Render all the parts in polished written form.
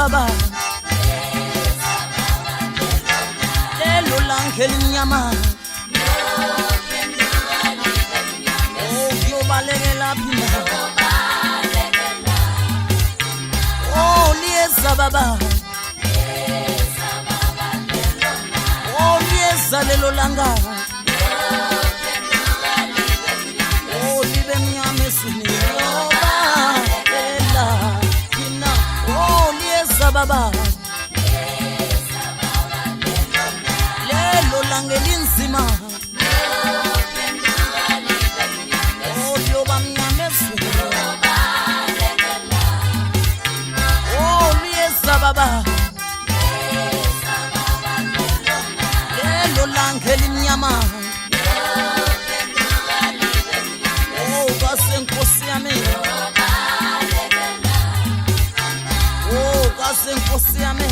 baba lelo lange linyama oh yobalekela phina oh liyeza baba oh liyeza lelo langa oh libe mnyama esini baba lelo lange linzima oh yoba mnyamesu oh liyeza baba lelo lange linyama oh kasenkosi yami Senkosi yami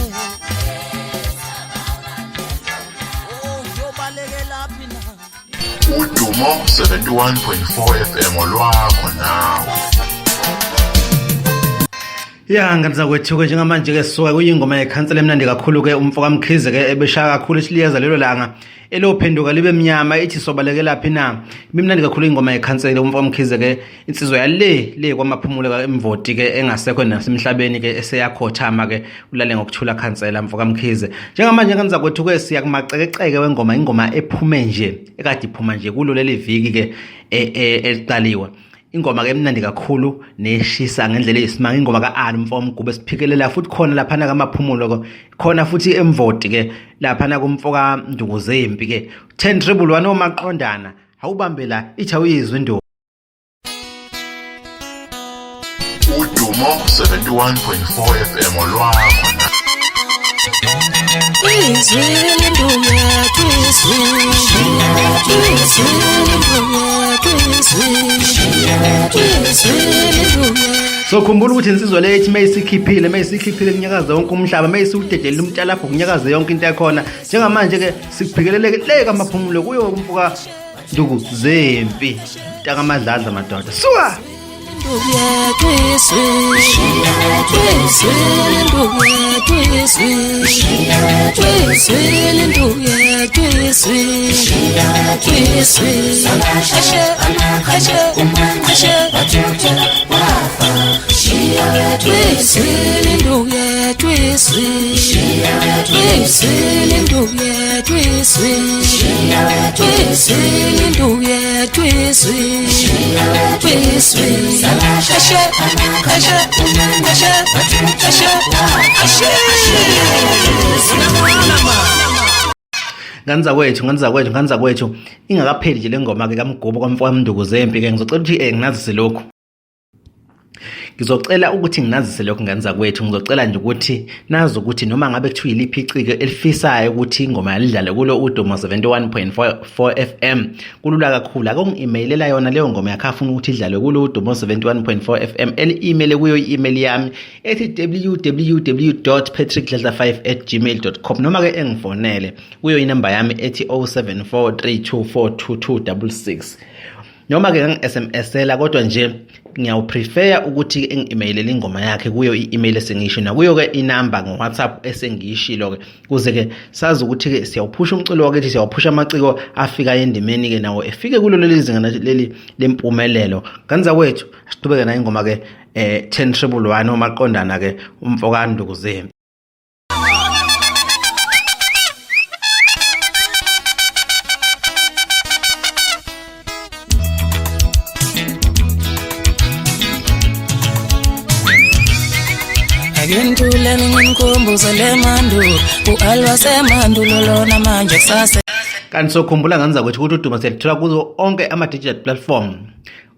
oh yobalekela phina uDumo 71.4 FM olwakho nawe. Ya ngamza kwethu ke njengamanje ke sisuka kuyingoma yekhansela emnandi kakhulu ke umfoka Mkhize ke ebeshaya kakhulu isiliyeza lelo langa elophenduka libe mnyama ethi sobalekela phi na imnandi kakhulu ingoma yekhansela umfoka Mkhize ke insizwe yale kwamaphumulo ka emvoti ke engasekho nasemhlabeni ke eseyakhothama ke ulale ngokuthula khansela umfoka Mkhize njengamanje ngamza kwethu ke siya kumacekeceke wengoma ingoma ephume nje ekade iphuma nje kulo leli viki ke eliqaliwe ingoma ke emnandi kakhulu neshisa ngendlela eyisimanga ingoma kaAli Mfo Mgube siphikelele futhi khona lapha na kamaphumulo khona futhi emvoti ke lapha na kumfoka Ndunguzempi ke 10-1 omaqondana awubambela ithi awuyizwe indaba uDumo 71.4 FM olwakho so khumbula ukuthi insizwa lethi mayisikhiphile iminyakazo yonke umhlaba mayisiudedela umtshalapho kunyakaze yonke into yakhona njengamanje ke sikuphikelele le kamaphumulo kuyo umfoka Ndunguzempi ntaka amadladla madoda suka Nganza kwethu ingakapheli nje lengoma ke kaMgubo kwamfoka Ndunguzempi ke ngizocela ukuthi nginazise lokho ngizocela ukuthi nginazise lokho nganza kwethu ngizocela nje ukuthi nazi ukuthi noma ngabe kuthiwa iliphi icike elifisayo ukuthi ingoma yalidlale kulo uDumo 71.4 FM kulula kakhulu ake ungi-emailela yona leyo ngoma yakhe afuna ukuthi idlalwe kulo uDumo 71.4 FM eli-email kuyo i-email yami ethi www.patrickdladla5@gmail.com noma ke engifonele kuyo inamba yami ethi 0743242266 noma ke ngi-SMSela kodwa nje ngiyawuprefer ukuthi ngi-emailele ingoma yakhe kuyo i-email esengisho nakuyo ke inamba ngoWhatsApp esengiyishilo ke kuze ke sazi ukuthi ke siyawuphusha umculo wakhe siyawuphusha amaciko afika endimeni ke nawo efike kulo leli zinga leli lempumelelo kanza kwethu asiqhubeke na ingoma ke 10-1 omaqondana ke umfoka Ndunguzempi Ngintuleni ngimkhumbuza lemandulo uAlwa semandulo lona manje kusase kanti sokhumbula nganza kwethu ukuthi uDumo siyalithola kuzo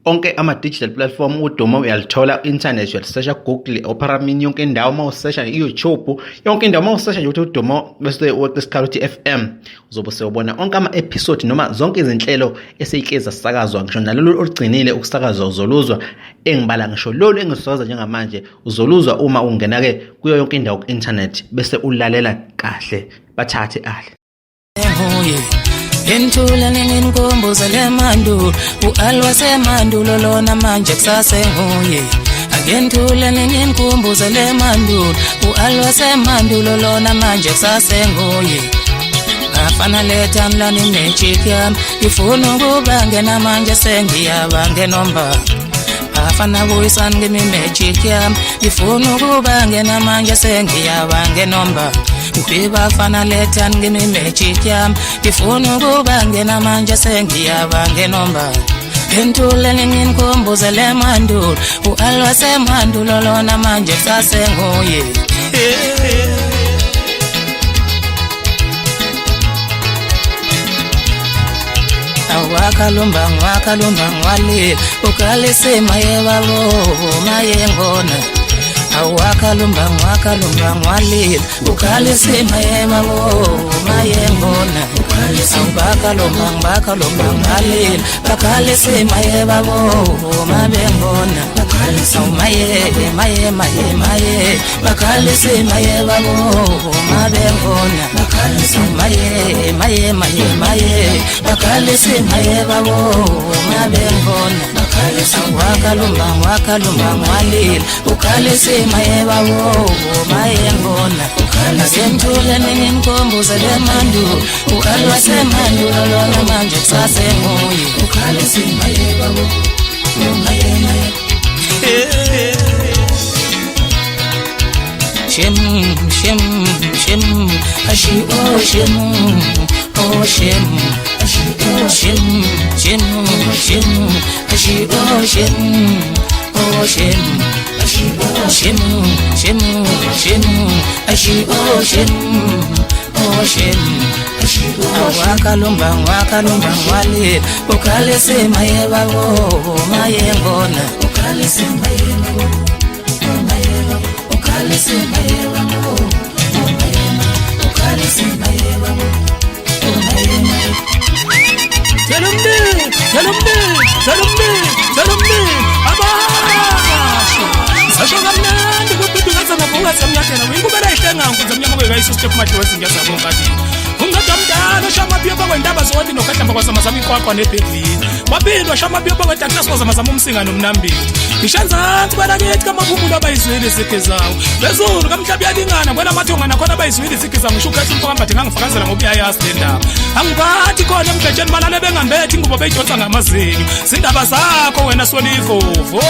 onke ama-digital platform uDumo uyalithola internet uyalisearcha Google Opera Mini yonke indawo mawusearcha YouTube yonke indawo mawusearcha nje ukuthi uDumo bese wesikhala uthi FM uzobe usebona onke ama-episode noma zonke izinhlelo eseyihleza sisakazwa ngisho nalolu olugcinile ukusakazwa uzoluzwa engibala ngisho lolu engisakaza njengamanje uzoluzwa uma ungena ke kuyo yonke indawo ku-internet bese ulalela kahle bathathe ahle Ngintuleni ngimkhumbuza lemandulo uAlwa semandulo lona manje kusase nguye Ngentule ningikhumbuze le mandulo uAlwa semandulo lona manje kusasenguye afana letani lani nechiki yami ngifuna ukuba ngena manje sengiyaba ngenomba afana buyisani ngimi nechiki yami ngifuna ukuba ngena manje sengiyaba ngenomba Ubiba afana letani ngimi nechiki yami ngifuna ukuba ngena manje sengiyaba ngenomba Ngentule ningikhumbuze le mandulo uAlwa semandulo lona manje kusasenguye Wakalumba ngwalile ukalisema yebabo mayengona Wakalumba ngwalile ukalisema yebabo mayengona Bakalumba ngwalile bakalisema yebabo mabengona Maye bakalisema yebabo mabengona Maye bakalisema yebabo mabengona Wakalumba ngwalile ukalisema yebabo mayengona Ngentule ningikhumbuze le mandulo uAlwa semandulo lona manje kusasenguye ukalisema yebabo maye Shem ashi oh shem ashi oh shem ashi oh shem ashi oh shem Wakalumba ngwalile ukalisema yebabo mayengona ukalisema yebabo ukalisema yebabo ukalisema yebabo Tell me, abasho. Sasho kamnandi kududuza ngabuka samnyakela ngikubela ihlenga ngizamnyama beyisu step manje wezingezabo ngadi. Ungadamdala shamaphiwa kwendaba zonke nokahlamba kwasamazama iqwaqwa nebhedlini. Wapindwa shamaphiwa kwendaba kwasamazama umsinga nomnambili. Ishanza kubala ngethi kamaphumulo abayizwile sigezawo. Bezulu kamhlabi yalingana kwena mathongana khona abayizwile sigezawo ngisho ukhetha umfaka mbathe ngangifakazela ngokuyayazi le ndaba. Angibathi khona emgejeni malale bengambethi ngubo beyidonsa ngamazinyo. Zindaba zakho wena Solivovo.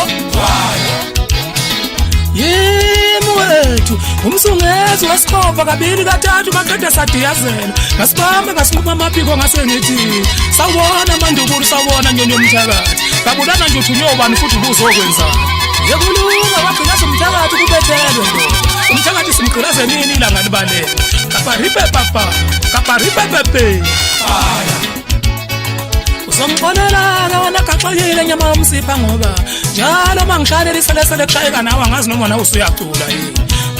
Yemwethu umsungezi wesikhova kabili kathathu maqeda sadiyazela ngasibamba ngasinquma amaphiko ngasengithi sawona mandubulu sawona nyonyo umthakathi kabulana nje uthi uyobani futhi ubuzokwenza yekulunga wagcina somthakathi kubethelwe ndo umthakathi simgqilaze nini ilanga libalele kaparipe pepe Uzomqonela wona gaxakile nyama umsipha ngoba njalo mangishayela iselesele kushayeka nawe angazi noma nawe usuyacula yini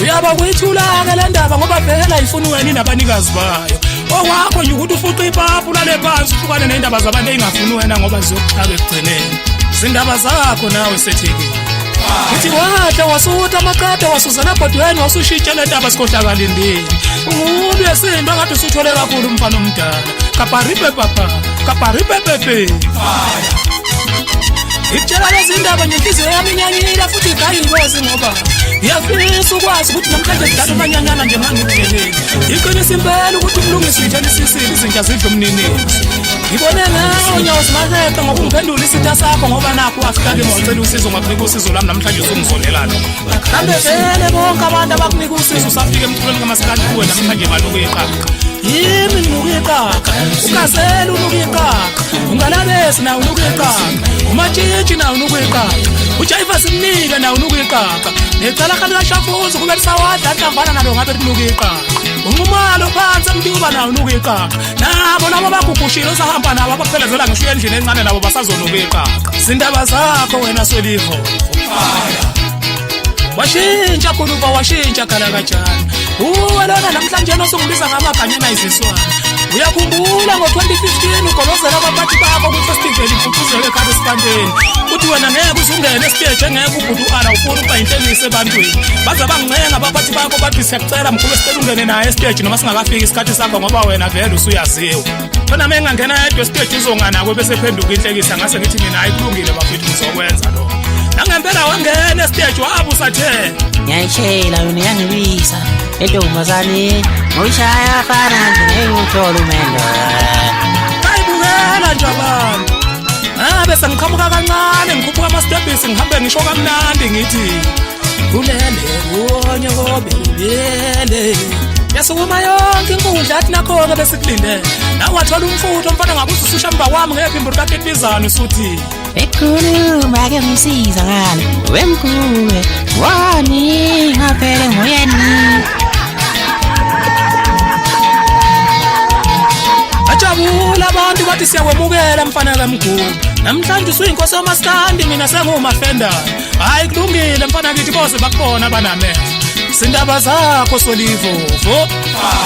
uyaba kuyithula ke le ndaba ngoba phela ifuna wena nabanikazi bayo okwakho nje ukuthi ufuqa ipapu lale phansi uhlukane neindaba zabantu engafuni wena ngoba ziyokuxaka ekugcineni izindaba zakho nawe setheke Uthi wahla wasuta amaqada wasuzana bodweni wasushitsha le ndaba sikhohlakala indini umuntu yesinto ngathi usuthole kakhulu umfana omdala kaparipe pepe Itshela lezi ndaba ngenhliziyo yami inyanyila futhi igayingozi ngoba ngiyafisa ukwazi ukuthi namhlanje ngidala umanyanyana nje mangiphelele iqinisa impela ukuthi umlungisi ithele isisili izinja zidla umnini ngibone ngawo nyawo simakethe ngokungiphendula isitha sakho ngoba nakho wafika ke ngicela usizo ngakunika usizo lami namhlanje usungizolelana kambe vele bonke abantu abakunika usizo usafika emthulweni kamasikati kuwe namhlanje maluku eqaqa yimi nginukiqaqa ukazela unukiqaqa ungalabesi nawo unukiqaqa umatshitshi nawo unukiqaqa uJayiva simnike nawo unukiqaqa necala khali kashafuzo kube lisawadla hlambana nalo ngabe linukiqaqa umumalo phansi amntuba nawo unukiqaqa nabo labo bagugushile usahamba nabo abaphelezela ngisho endlini encane nabo basazonukiqaqa zindaba zakho wena Solivo washintsha khuluba washintsha khala kanjani uwe lona namhlanje nosungibiza ngamaganyana iziswana uyakhumbula ngo2015 ugolozela abaphathi bakho kufestival iphuzele ekhaya esipandeni uthi wena ngeke uzungene estage ngeke ubhudu ala ufuna ukuba inhlekise ebantwini baze bangincenga abaphathi bakho bathi siyakucela mkhulu sicela ungene naye estage noma singakafiki isikhathi sakho ngoba wena vele usuyaziwa khona mengangena yedwa estage uzonganako bese phenduka inhlekisa ngase ngithi mina ayikulungile bafethu ngizokwenza lo nangempela wangena estage wabusa the Ngiyayishela yona yangibisa entombazane ngoyishaya fana nje ngiyothola umendo bayibukela nje abantu bese ngiqhamuka kancane ngikhuphuka ama-stebhisi ngihambe ngisho kamnandi ngithi kulele kunye kobelele yasukuma yonke inkundla athi nakho-ke besikulindele nawe wathola umfutho mfana ngabe ususha emva kwami ngephimbo likatetizane usuthi ekhuluma-ke ngisiza ngani wemkhulu wani ngaphele ngoyeni ajabula abantu bathi siyakwemukela mfana kamkhulu namhlanje usuyinkosi yamaskandi mina sengumafendane hayi kulungile mfana kithi bose bakubona banamehlo sindaba zakho solivovo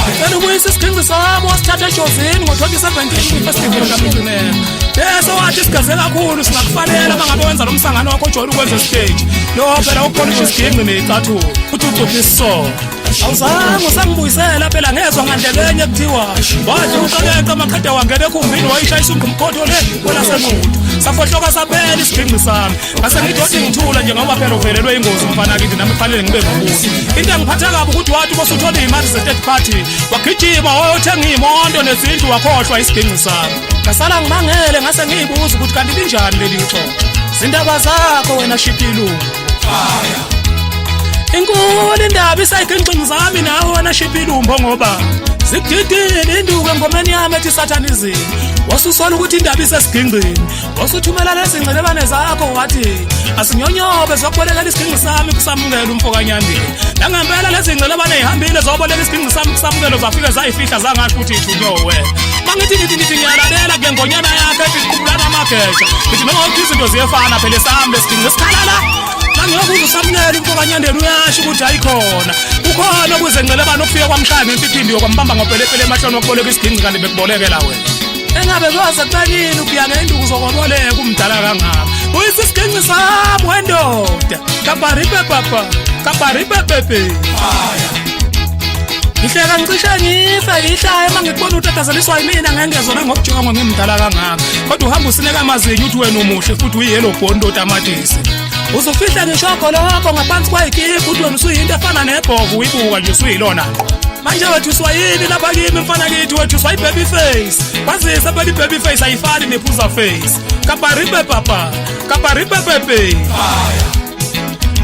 ngicela ubuyisa isigingci sami wasithatha eshozini ngo-2017 kwifestivali kamgcinela bese wathi sigaze kakhulu singakufanele uma ngabe wenza lo msangano wakho ojwayele ukwenza esiteji lo phela ukupholisha isigingci neyicathulo uthi ucuphe isisongo awuzange usangibuyisela phela ngezwa ngandlebenye kuthiwa wathi uqaleqa amaqeda wangena ekhumbini wayishayisa umkhumkhotho le kwelasemuntu safohloka saphela isigingci sami ngase ngithi ngithula njengoba phela uvelelwe ingozi mfana kithi nami kufanele ngibe ngobuso into engiphatha kabi ukuthi wathi bosuthola iy'mali ze-third party wagijima wayothenga iy'moto nezindlu wakhohlwa isigingci sami ngasala ngimangele ngase ngiyibuza ukuthi kanti linjani leli xoxo zindaba zakho wena Shipilungu inkulu indaba isayigingxini zami nawe wena Shipilungu ngoba zikudidile induku engomeni yami ethi Satanism wasusola ukuthi indaba isesigingxini wasuthumela lezingcelelwane zakho wathi asinyonyobe zokubolekela isigingci sami kusamukela umfokanyandile nangempela lezingcelelwane ey'hambile zoboleka isigingci sami kusamukelo zafike zayifihla zangasho ukuthi ithunyowe mangithi ngiyalalela kule ngonyana yakhe ethi siqhubulana amageja ngithi nongokuthi izinto ziyefana phela esami lesigingci esikhalala nangiyokuza usamukela umfokanyandile uyasho ukuthi ayikhona kukhona okuzencelelwane okufika kwamshaya ngempipindi yokwambamba ngopelepele emahloni wokuboleka isigingci kanti bekubolekela wena engabe kwaze kubalini ukuya ngenduku zokuboleka umdala kangaka uyisa isigingci sami wendoda kabaripe papa kabaripe pepe ngihleka ngicishe ngife ngihlaya uma ngikubona utatazeliswa yimina ngengezona ngokujongwa ngimdala kangaka kodwa uhamba usineka amazinyo ukuthi wena umuhle futhi uyiyelo bhondo tamatisi uzufihla ngishoko lokho ngaphansi kwayikiphi ukuthi wena usuyinto efana nebhovu uyibuka nje usuyilona manje wethu swayini lapha kimi mfana kithi wethu swayi baby face kwazisa phela baby face ayifani nephuza face kabaripe papa kabaripe pepe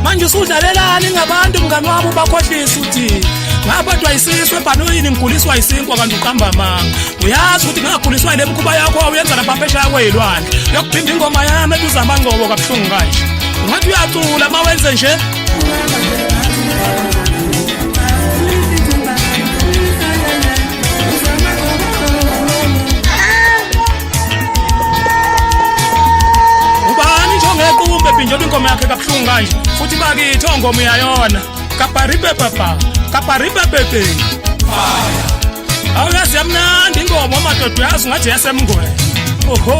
manje usudlalelani ngabantu mngani wami ubakhohlisa uthi ngaphathwa isiswe ebhanoyini ngiguliswa isinkwa kanti uqamba amanga uyazi ukuthi ngaguliswa ile mkhuba yakho awuyenza lapha phesheya kweyilwandle yokuphinda ingoma yami eduza amangcobo kabuhlungu kanje ungathi uyacula uma wenze nje ubani njengequmbe ebhinjelwa inkomo yakhe kabuhlungu kanje futhi bakithi ongoma uyayona kabaripe papa kabaripe pepe awuyazi yamnandi ingoma amadoda uyazi ungathi yasemngwele oho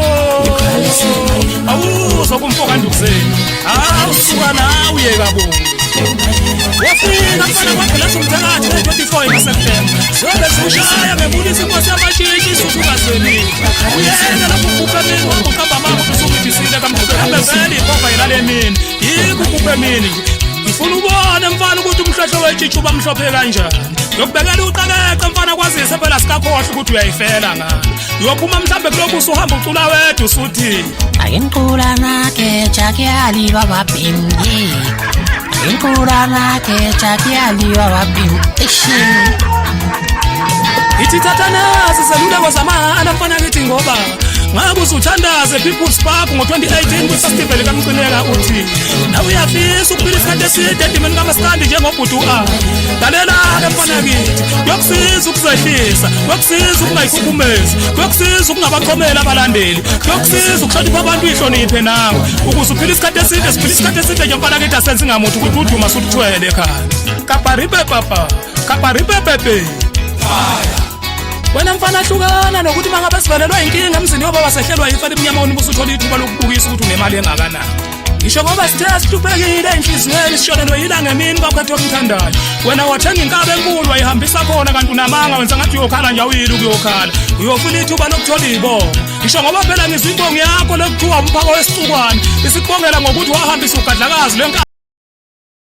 awuzokumfoka ndukuzeni awusuka nawe uyekabonga wafika mfana kwaphela somthakathi 24 September sobe zishaya ngebulisa inkosi yamatshitshi isusukazelile uyena lapho ukupemini wakuhamba mama kusukudisile kamkhulu vele ikhova yilale mini yikho ukupemini ngifuna ubone mfana ukuthi umhlahlo wetshitshi uba mhlophe kanjani yokubekela uqaleqa mfana kwazise phela sikakhohle ukuthi uyayifela ngani yophuma mhlambe kulokhu usuhamba ucula wedwa usuthi ayinkula nakhe chakyali bababimbi ayinkula nakhe chakyali bababimbi ithi thathana siseluleko zamahhala mfana kithi ngoba ngabe usuthandaze People's Park ngo-2018 kwifestivali kaMgcineka uthi nawe uyafisa ukuphila isikhathi eside edimeni kamaskandi njengobhuti lalela-ke mfana kithi kuyokusiza ukuzehlisa kuyokusiza ukungayikhukhumezi kuyokusiza ukungabachomeli abalandeli kuyokusiza ukuhlonipha abantu uyihloniphe nawe ukuze uphile isikhathi eside siphile isikhathi eside nje mfana kithi asenzi ngamuthi ukuthi uduma sukuthwele ekhaya kabaripe papa kabaripe pepe wena mfana hlukana nokuthi mangabe sivelelwa inkinga emzini yoba wasehlelwa yifa lemnyama wona ubusuthola ithuba lokubukisa ukuthi unemali engakanani ngisho ngoba sithe sihluphekile enhliziyweni sishonelwe yilanga emini bakwethu omthandayo wena wathenga inkabe enkulu wayihambisa khona kanti unamanga wenza ngathi uyokhala nje awuyile ukuyokhala uyofuna ithuba lokuthola ibongo ngisho ngoba phela ngizibongo yakho lokuthiwa umphako wesicukwane isibongela ngokuthi wahambisa ugadlakazi